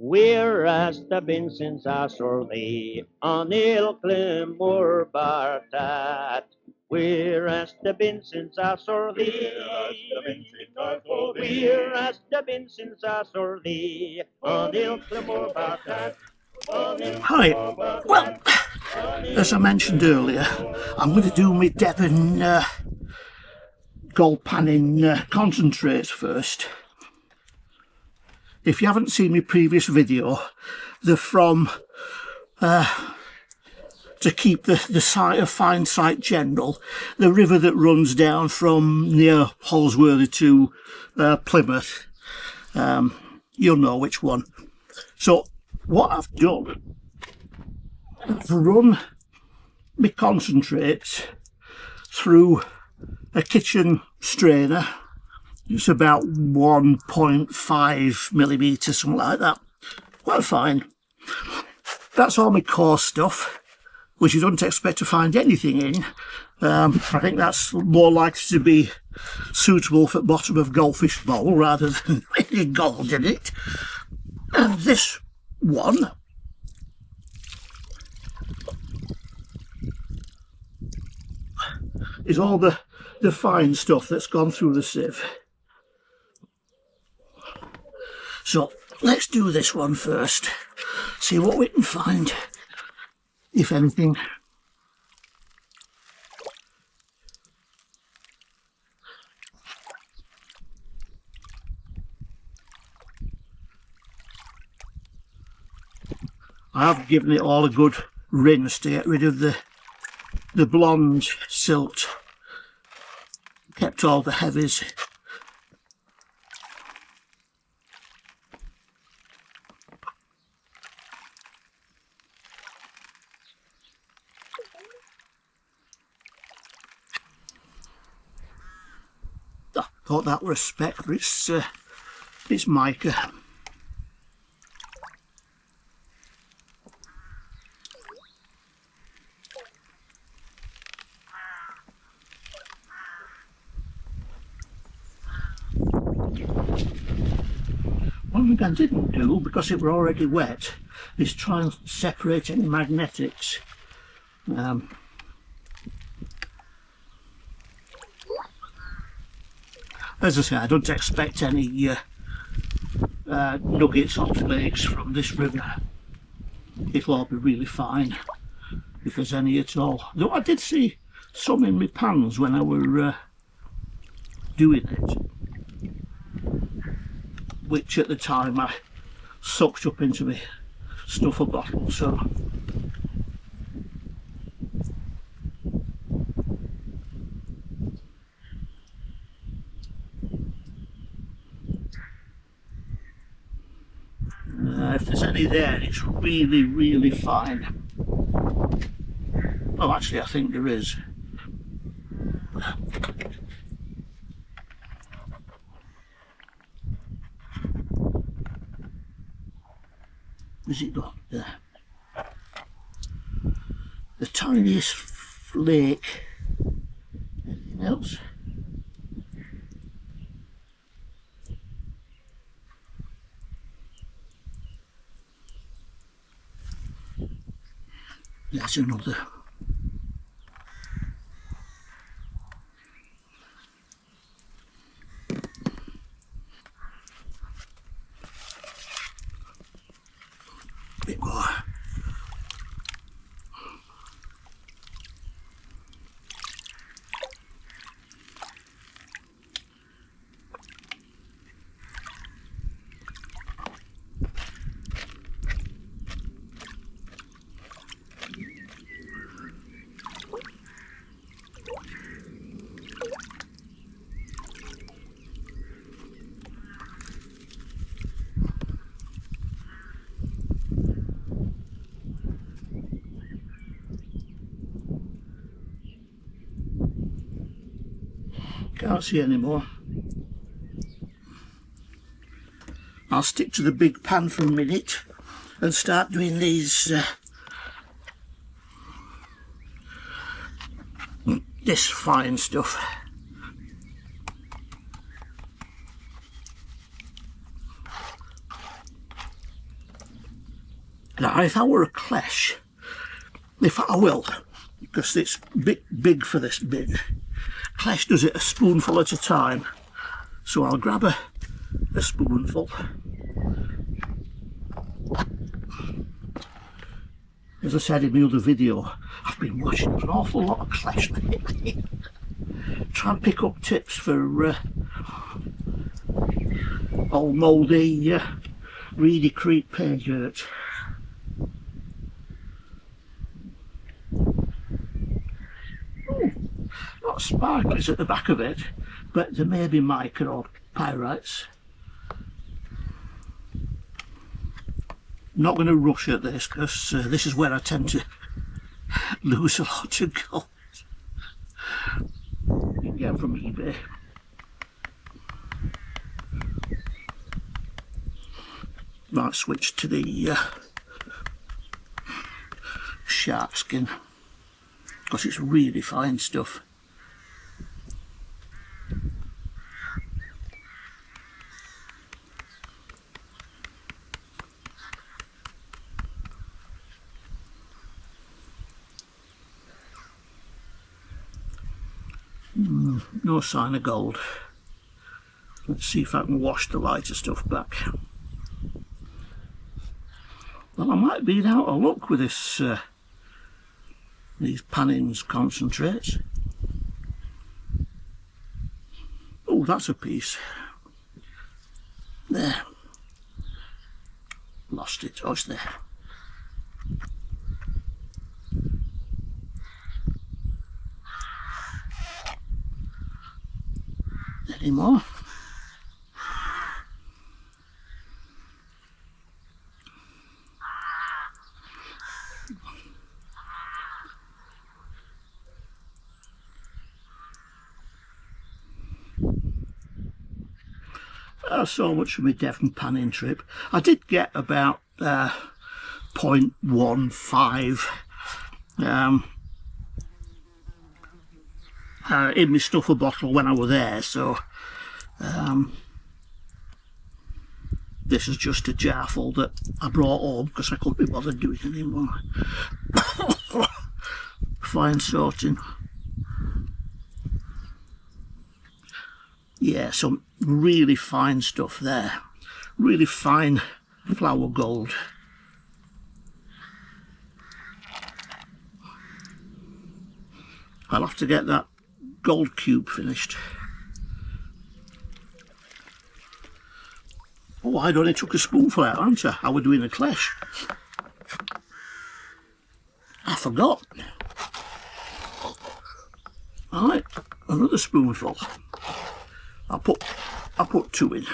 Whereas the been since I saw thee on Ilkla Moor Baht. Whereas the been since I saw thee. Whereas the been since I saw thee on Ilkla Moor Baht. Hi, well, as I mentioned earlier, I'm going to do my Devon gold panning concentrates first. If you haven't seen my previous video, they're from to keep the site of Fine Site General, the river that runs down from near Holsworthy to Plymouth. You'll know which one. So what I've done, I've run my concentrates through a kitchen strainer. It's about 1.5 millimetres, something like that. Well, fine. That's all my coarse stuff, which you don't expect to find anything in. I think that's more likely to be suitable for the bottom of goldfish bowl rather than any gold in it. And this one is all the fine stuff that's gone through the sieve. So let's do this one first, see what we can find, if anything. I've given it all a good rinse to get rid of the blonde silt, kept all the heavies. I thought that was a speck, but it's mica. One thing I didn't do, because it were already wet, is try and separate any magnetics. As I say, I don't expect any nuggets or flakes from this river. It'll all be really fine, if there's any at all. Though I did see some in my pans when I were doing it, which at the time I sucked up into my snuffer bottle, so if there's any there, it's really, really fine. Oh, actually I think there is. Where's it gone? There. The tiniest flake. Anything else? There's another. Bit more. Can't see any more. I'll stick to the big pan for a minute and start doing these this fine stuff. Now, if I were a clesh, if I will, because it's big for this bin, clesh does it a spoonful at a time. So I'll grab a spoonful. As I said in the other video, I've been watching an awful lot of clesh lately. Try and pick up tips for old mouldy, reedy creep page dirt. Not sparkles at the back of it, but there may be mica or pyrites. I'm not going to rush at this because this is where I tend to lose a lot of gold. You can get them from eBay. Might switch to the shark skin because it's really fine stuff. No sign of gold. Let's see if I can wash the lighter stuff back. Well, I might be out of luck with this, these Pannings concentrates. Oh, that's a piece. There. Lost it. Oh, it's there. Any more? So much for my Devon panning trip. I did get about 0.15 in my stuffer bottle when I was there, so this is just a jar full that I brought home because I couldn't be bothered doing any more. Fine sorting. Yeah, some really fine stuff there. Really fine flower gold. I'll have to get that gold cube finished. Oh, I'd only took a spoonful out, hadn't I? I was doing a clesh. I forgot. Alright, another spoonful. I'll put 2 in.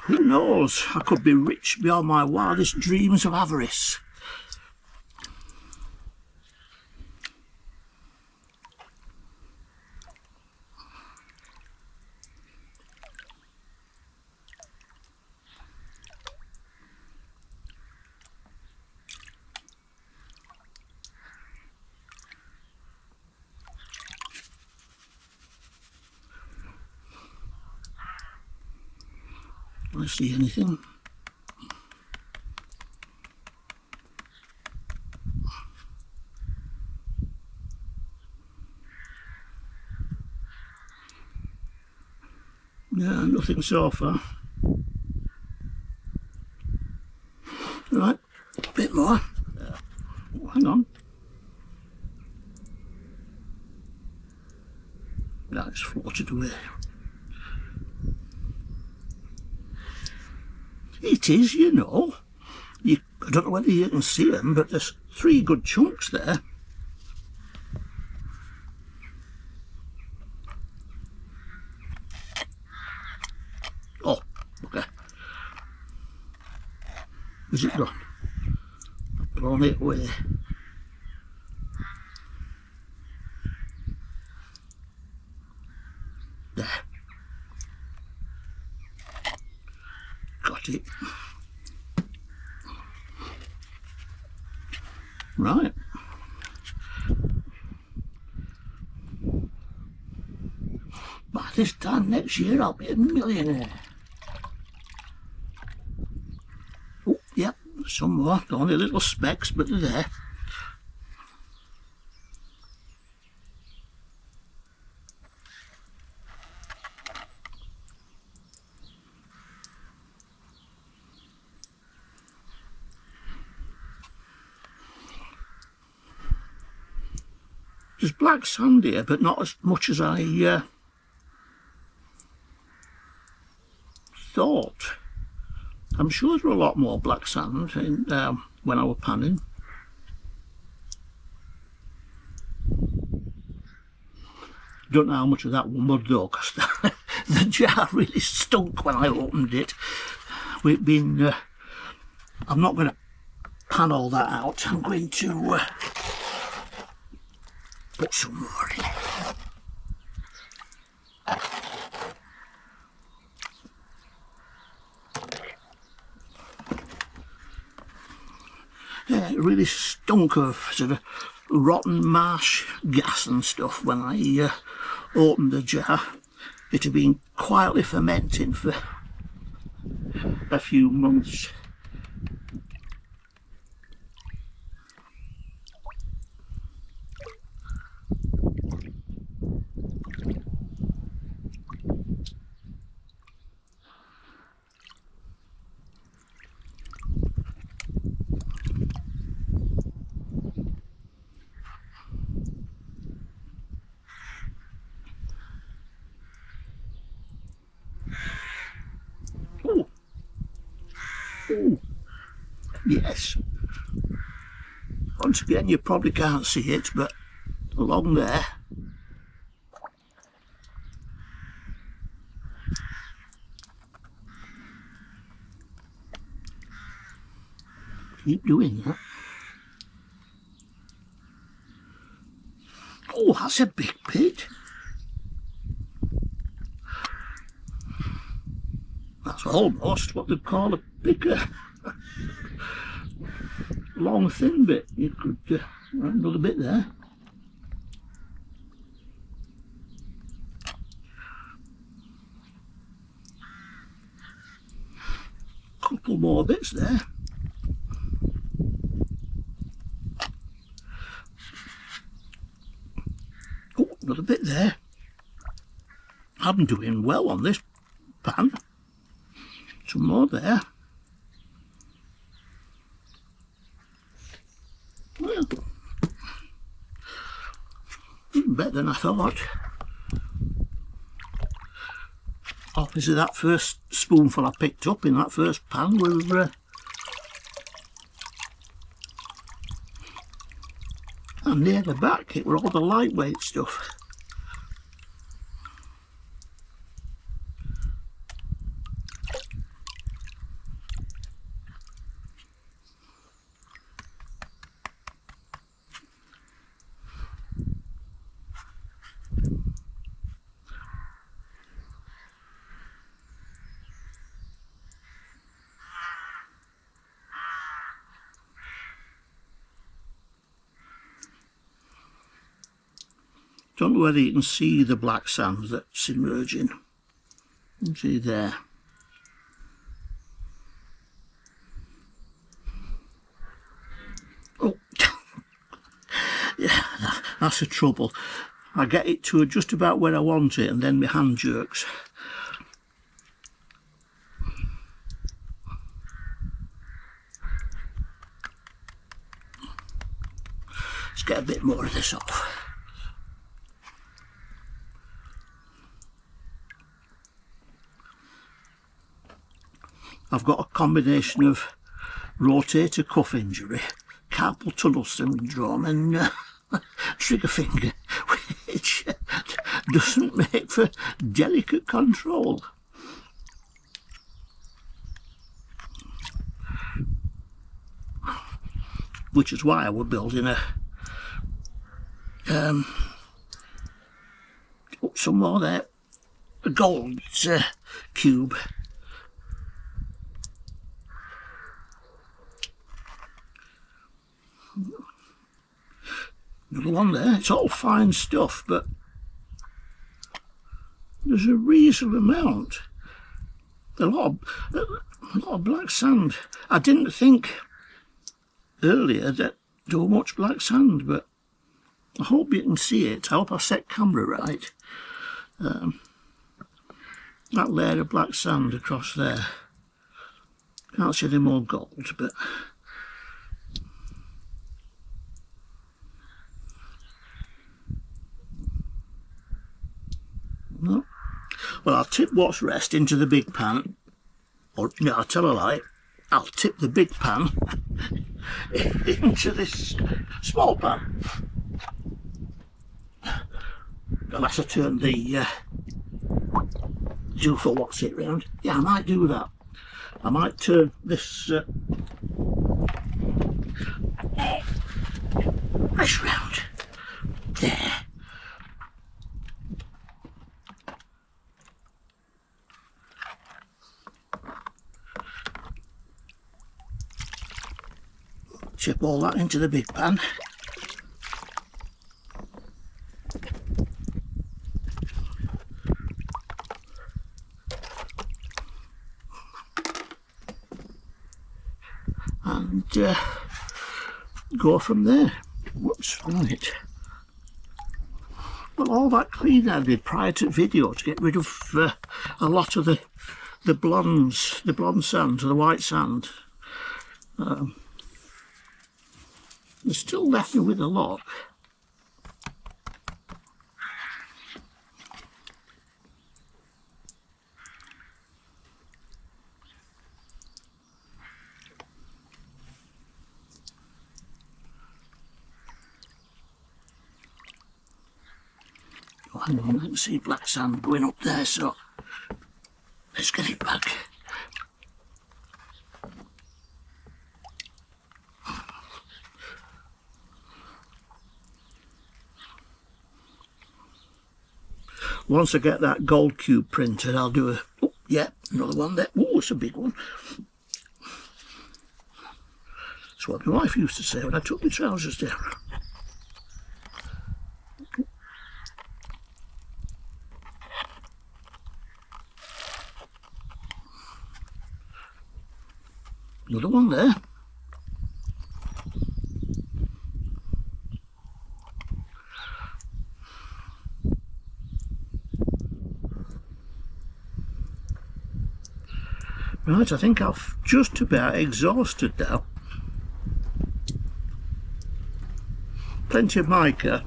Who knows? I could be rich beyond my wildest dreams of avarice. I see anything? Yeah, nothing so far. Right, a bit more. Oh, hang on. Now it's floated away. It is, you know. I don't know whether you can see them, but there's 3 good chunks there. Oh, okay. Is it gone? I've blown it away. There. Got it. Right. By this time next year I'll be a millionaire. Oh, yep, some more. Only little specks, but they're there. There's black sand here, but not as much as I thought. I'm sure there were a lot more black sand in, when I was panning. Don't know how much of that was mud though, because the jar really stunk when I opened it. We've been. I'm not going to pan all that out. I'm going to put some more in. Yeah, it really stunk of sort of rotten marsh gas and stuff when I opened the jar. It had been quietly fermenting for a few months. Oh. Oh. Yes. Once again, you probably can't see it, but along there, keep doing that. Oh, that's a big pit. That's almost what they'd call a picker. Long thin bit. You could another bit there. Couple more bits there. Oh, another bit there. I'm doing well on this pan. Some more there. Well, even better than I thought. Obviously that first spoonful I picked up in that first pan were and near the back it were all the lightweight stuff. Don't know whether you can see the black sand that's emerging. You can see there. Oh, yeah, that's the trouble. I get it to just about where I want it and then my hand jerks. Let's get a bit more of this off. I've got a combination of rotator cuff injury, carpal tunnel syndrome and trigger finger, which doesn't make for delicate control. Which is why I was building a some more there, a gold cube. Another one there. It's all fine stuff, but there's a reasonable amount. A lot of black sand. I didn't think earlier that there were much black sand, but I hope you can see it. I hope I set camera right. That layer of black sand across there. Can't see any more gold, but no. Well, I'll tip what's rest into the big pan. Or, no, I'll tell a lie. I'll tip the big pan into this small pan. Unless I turn the do for what's it round. Yeah, I might do that. I might turn this this round. There. Chip all that into the big pan. And go from there. Whoops, right. Well, all that cleaning I did prior to the video to get rid of a lot of the blonde sand, the white sand. They're still left me with a lot. Oh, hang on, I can see black sand going up there, so let's get it back. Once I get that gold cube printed, I'll do another one there. Oh, it's a big one. That's what my wife used to say when I took my trousers down. Another one there. Right, I think I've just about exhausted now. Plenty of mica,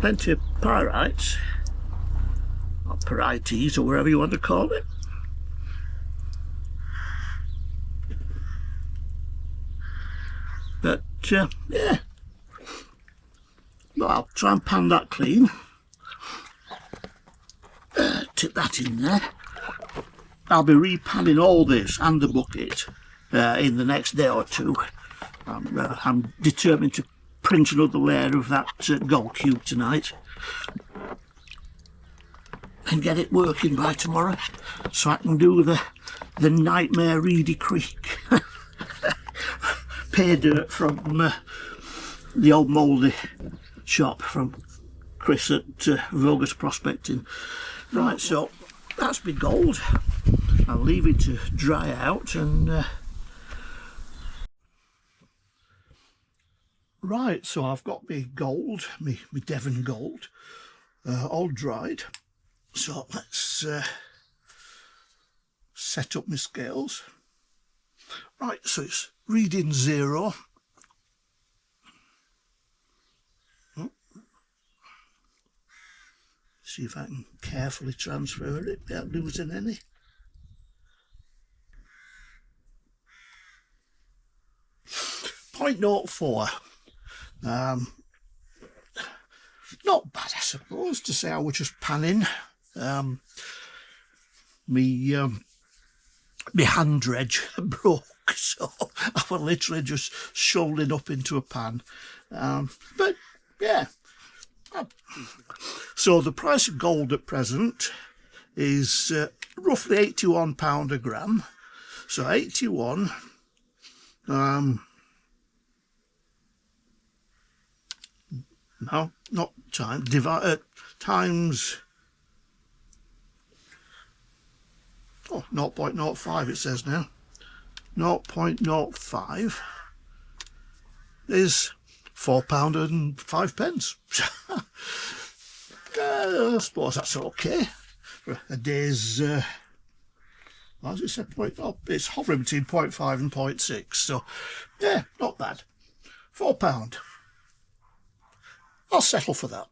plenty of pyrites, or pyrites, or whatever you want to call it. But yeah, well, I'll try and pan that clean. Tip that in there. I'll be repanning all this and the bucket in the next day or two. I'm determined to print another layer of that gold cube tonight and get it working by tomorrow, so I can do the nightmare Reedy Creek pay dirt from the old mouldy shop from Chris at Vogus Prospecting. Right, so that's my gold. I'll leave it to dry out and right, so I've got my gold, my Devon gold, all dried. So let's set up my scales. Right, so it's reading 0. See if I can carefully transfer it without losing any. .04. Not bad, I suppose, to say I was just panning. My hand dredge broke, so I was literally just shoveling up into a pan. But yeah. So the price of gold at present is roughly £81 a gram. So 81. No, not time. Times Oh, 0.05 it says now. 0.05 is £4.05. I suppose that's okay for a day's. As it said, it's hovering between 0.5 and 0.6, so yeah, not bad. £4. I'll settle for that.